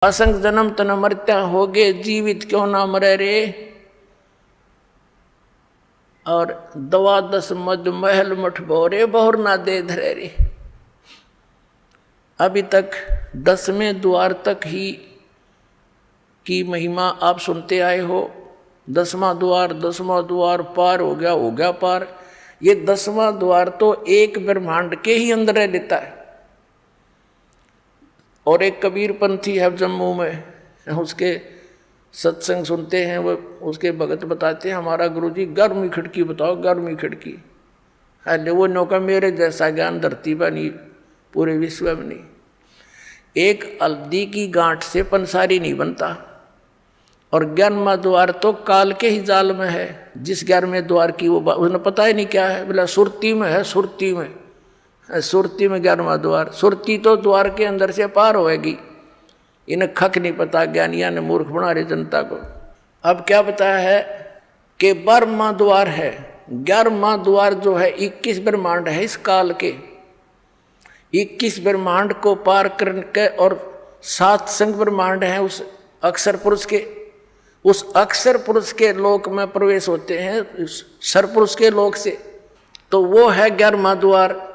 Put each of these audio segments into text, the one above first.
असंग जन्म तन मरत्या होगे, जीवित क्यों ना मरे रे। और दवा दस मद महल मठ भोरे, बहुर ना दे धरे रे। अभी तक 10वें द्वार तक ही की महिमा आप सुनते आए हो। 10वां द्वार पार हो गया पार। ये 10वां द्वार तो एक ब्रह्मांड के ही अंदर रह लेता है। और एक कबीर पंथी है जम्मू में, उसके सत्संग सुनते हैं, वो उसके भगत बताते हैं, हमारा गुरुजी 11वीं खिड़की बताओ, 11वीं खिड़की। अरे वो नौका मेरे जैसा ज्ञान धरती पर नहीं, पूरे विश्व में नहीं। एक हल्दी की गांठ से पंसारी नहीं बनता। और 11वां द्वार तो काल के ही जाल में है। जिस 11वें द्वार की वो उसने पता ही नहीं क्या है, बोला सुरती में है, सुरती में 11वां द्वार। सुरती तो द्वार के अंदर से पार होएगी। इन्हें खक नहीं पता, ज्ञानिया ने मूर्ख बना रहे जनता को। अब क्या बताया है कि 12वां द्वार है। 11वां द्वार जो है 21 ब्रह्मांड है इस काल के। 21 ब्रह्मांड को पार करके और 7 संग ब्रह्मांड हैं उस अक्षर पुरुष के। उस अक्षर पुरुष के लोक में प्रवेश होते हैं सर पुरुष के लोक से। तो वो है 11वां द्वार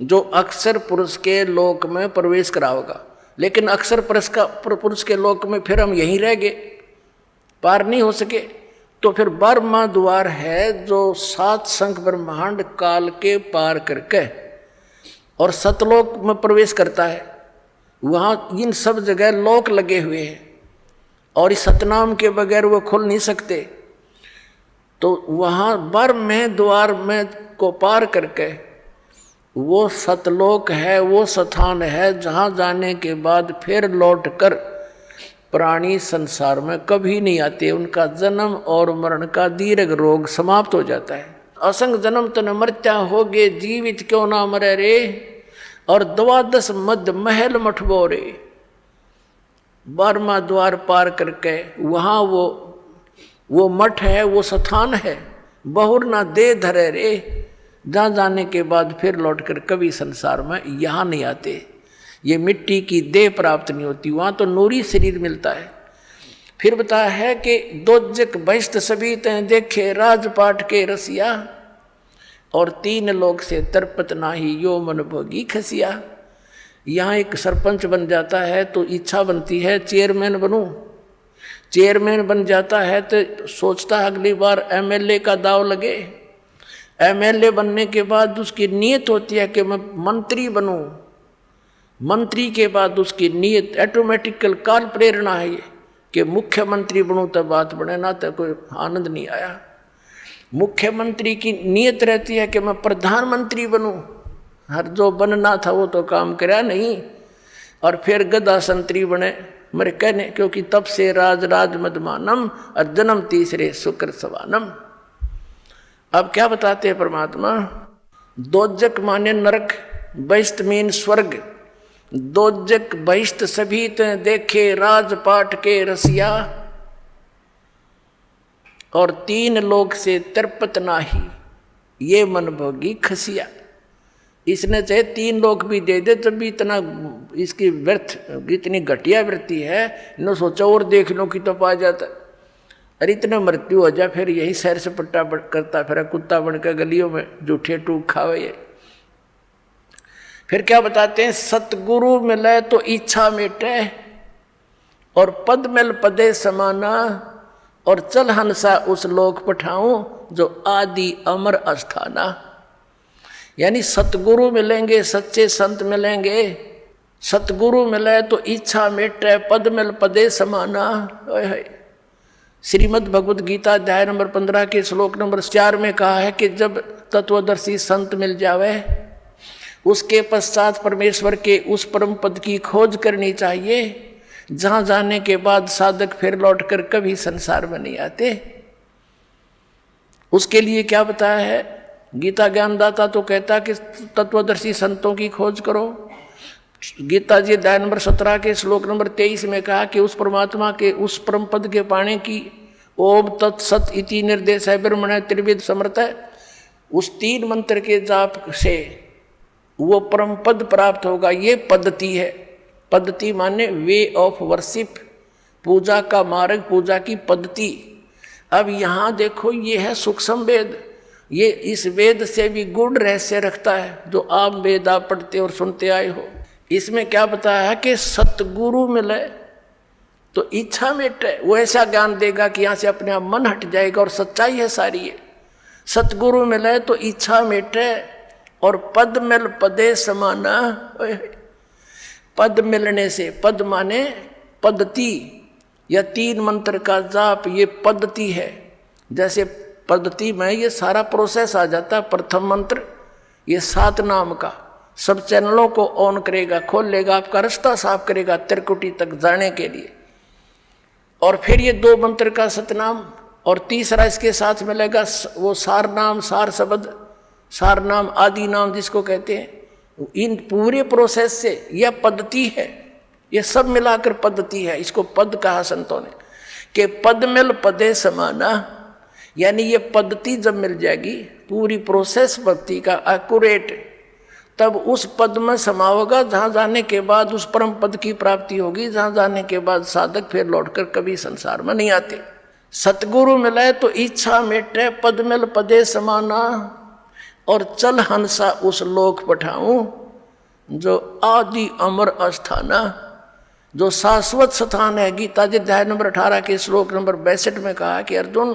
जो अक्षर पुरुष के लोक में प्रवेश कराओगा। लेकिन अक्षर पुरुष के लोक में फिर हम यहीं रह गए, पार नहीं हो सके। तो फिर 12वां द्वार है जो 7 संख ब्रह्मांड काल के पार करके और सतलोक में प्रवेश करता है। वहाँ इन सब जगह लोक लगे हुए हैं और इस सतनाम के बगैर वो खुल नहीं सकते। तो वहाँ 12वें द्वार में को पार करके वो सतलोक है, वो स्थान है जहाँ जाने के बाद फिर लौट कर प्राणी संसार में कभी नहीं आते। उनका जन्म और मरण का दीर्घ रोग समाप्त हो जाता है। असंग जन्म तन मरत्या होगे, जीवित क्यों ना मरे रे। और 12 मद महल मठ बोरे। 12वां द्वार पार करके वहाँ वो मठ है, वो स्थान है, बहुर ना दे धरे रे। जहाँ जाने के बाद फिर लौटकर कभी संसार में यहाँ नहीं आते। ये मिट्टी की देह प्राप्त नहीं होती, वहाँ तो नूरी शरीर मिलता है। फिर बताया है कि दोजक बहिष्ट सभी तैं देखे, राजपाट के रसिया। और 3 लोग से तरपत नाही, यो मन भोगी खसिया। यहाँ एक सरपंच बन जाता है तो इच्छा बनती है चेयरमैन बनूं। चेयरमैन बन जाता है तो सोचता है अगली बार एमएलए का दाव लगे। एमएलए बनने के बाद उसकी नीयत होती है कि मैं मंत्री बनूं। मंत्री के बाद उसकी नीयत ऑटोमेटिकल काल प्रेरणा है ये कि मुख्यमंत्री बनूं, तब बात बने, ना तो कोई आनंद नहीं आया। मुख्यमंत्री की नीयत रहती है कि मैं प्रधानमंत्री बनूं। हर जो बनना था वो तो काम करा नहीं। और फिर गदा संतरी बने मेरे कहने, क्योंकि तब से राज मदमानम और जन्म तीसरे शुक्र सवानम। अब क्या बताते हैं परमात्मा, दोजक माने नरक, बहिष्ट मीन स्वर्ग। दोजक बहिष्ट सभी ते देखे, राजपाट के रसिया। और 3 लोग से तरपत नाही, ये मन भोगी खसिया। इसने चाहे 3 लोग भी दे दे तब भी इतना इसकी व्यर्थ, इतनी घटिया वृत्ति है। न सोचा और देख लो कि तो पा जाता। अरे इतना मृत्यु हो जाए फिर यही सैर सपट्टा करता फिर कुत्ता बनकर गलियों में जूठे टूक खावे। फिर क्या बताते हैं, सतगुरु मिले तो इच्छा मिटे, और पद मिल पदे समाना। और चल हंसा उस लोक पठाऊं, जो आदि अमर अस्थाना। यानी सतगुरु मिलेंगे, सच्चे संत मिलेंगे। सतगुरु मिले तो इच्छा मिटे, पद मिल पदे समाना। श्रीमद् भगवद गीता अध्याय नंबर 15 के श्लोक नंबर 4 में कहा है कि जब तत्वदर्शी संत मिल जावे, उसके पश्चात परमेश्वर के उस परम पद की खोज करनी चाहिए, जहाँ जाने के बाद साधक फिर लौटकर कभी संसार में नहीं आते। उसके लिए क्या बताया है, गीता ज्ञानदाता तो कहता कि तत्वदर्शी संतों की खोज करो। गीता जी अध्याय नंबर 17 के श्लोक नंबर 23 में कहा कि उस परमात्मा के उस परम पद के पाने की ओम तत्सत इति निर्देश है, ब्रह्मण त्रिविध समर्थ है। उस 3 मंत्र के जाप से वो परम पद प्राप्त होगा, ये पद्धति है। पद्धति माने वे ऑफ वर्शिप, पूजा का मार्ग, पूजा की पद्धति। अब यहाँ देखो ये है सूक्ष्म वेद, ये इस वेद से भी गूढ़ रहस्य रखता है जो आप वेद आप पढ़ते और सुनते आए हो। इसमें क्या बताया है कि सतगुरु मिले तो इच्छा मिटे, वो ऐसा ज्ञान देगा कि यहाँ से अपने आप मन हट जाएगा और सच्चाई है सारी है। सतगुरु मिले तो इच्छा मिटे और पद मिल पदे समाना। पद मिलने से, पद माने पद्धति या 3 मंत्र का जाप, ये पद्धति है। जैसे पद्धति में ये सारा प्रोसेस आ जाता है। प्रथम मंत्र ये 7 नाम का सब चैनलों को ऑन करेगा, खोल लेगा, आपका रास्ता साफ करेगा त्रिकुटी तक जाने के लिए। और फिर ये 2 मंत्र का सतनाम, और तीसरा इसके साथ मिलेगा वो सार नाम, सार शब्द, सार नाम, आदि नाम जिसको कहते हैं। इन पूरे प्रोसेस से यह पद्धति है, ये सब मिलाकर पद्धति है। इसको पद कहा संतों ने कि पद मिल पदे समाना, यानी ये पद्धति जब मिल जाएगी, पूरी प्रोसेस पद्धति का एक्यूरेट, तब उस पद में समाओगा जहाँ जाने के बाद उस परम पद की प्राप्ति होगी, जहाँ जाने के बाद साधक फिर लौटकर कभी संसार में नहीं आते। सतगुरु मिले तो इच्छा मिटे, पद मिल पदे समाना, और चल हंसा उस लोक पठाऊं जो आदि अमर अस्थाना, जो शाश्वत स्थान है। गीता जी अध्याय नंबर 18 के श्लोक नंबर 62 में कहा कि अर्जुन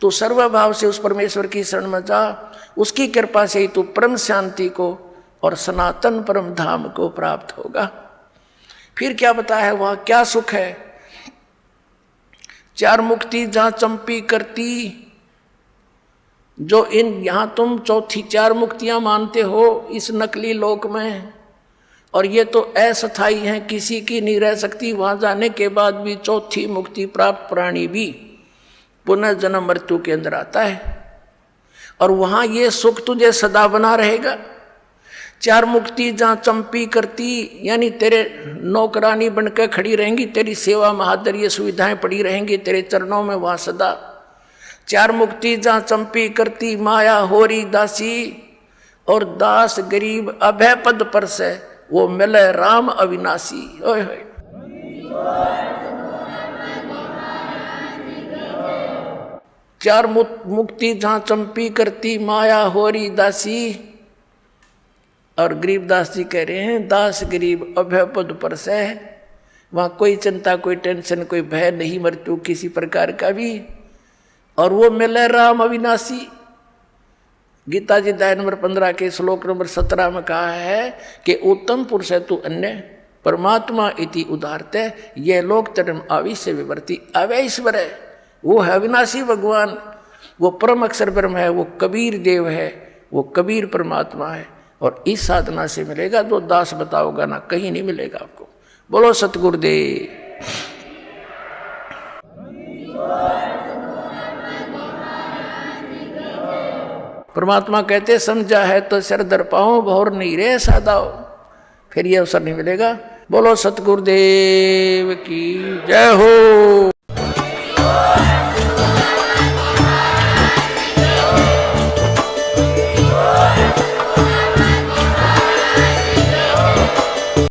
तू सर्वभाव से उस परमेश्वर की शरण में जा, उसकी कृपा से ही तू परम शांति को और सनातन परम धाम को प्राप्त होगा। फिर क्या बताया है वहाँ क्या सुख है। 4 मुक्ति जहाँ चंपी करती, जो इन यहाँ तुम चौथी 4 मुक्तियाँ मानते हो इस नकली लोक में, और ये तो अस्थायी हैं, किसी की नहीं रह सकती। वहाँ जाने के बाद भी चौथी मुक्ति प्राप्त प्राणी भी पुनः जन्म मृत्यु के अंदर आता है, और वहाँ ये सुख तुझे सदा बना रहेगा। 4 मुक्ति जहाँ चंपी करती, यानी तेरे नौकरानी बनकर खड़ी रहेंगी, तेरी सेवा महादर ये सुविधाएं पड़ी रहेंगी तेरे चरणों में वहाँ सदा। 4 मुक्ति जहाँ चंपी करती, माया होरी दासी, और दास गरीब अभय पद पर से वो मिले राम अविनाशी। ओए होए, 4 मुक्ति जहाँ चंपी करती, माया होरी दासी, और गरीबदास जी कह रहे हैं दास गरीब अभय पद पर से, वहाँ कोई चिंता, कोई टेंशन, कोई भय नहीं मृत्यु किसी प्रकार का भी, और वो मिले राम अविनाशी। गीता जी अध्याय नंबर 15 के श्लोक नंबर 17 में कहा है कि उत्तम पुरुष है तू अन्य परमात्मा इति उदारते, ये लोक तरम आविश्य विवर्ती। अवैश्वर है, वो है अविनाशी भगवान, वो परम अक्षर ब्रह्म है, वो कबीर देव है, वो कबीर परमात्मा है। और इस साधना से मिलेगा जो दास बताओगा ना, कहीं नहीं मिलेगा आपको। बोलो सतगुरुदेव। परमात्मा कहते समझा है तो सिर दर पाओ, भौर नहीं रे सादाओ, फिर ये अवसर नहीं मिलेगा। बोलो सतगुरुदेव की जय हो।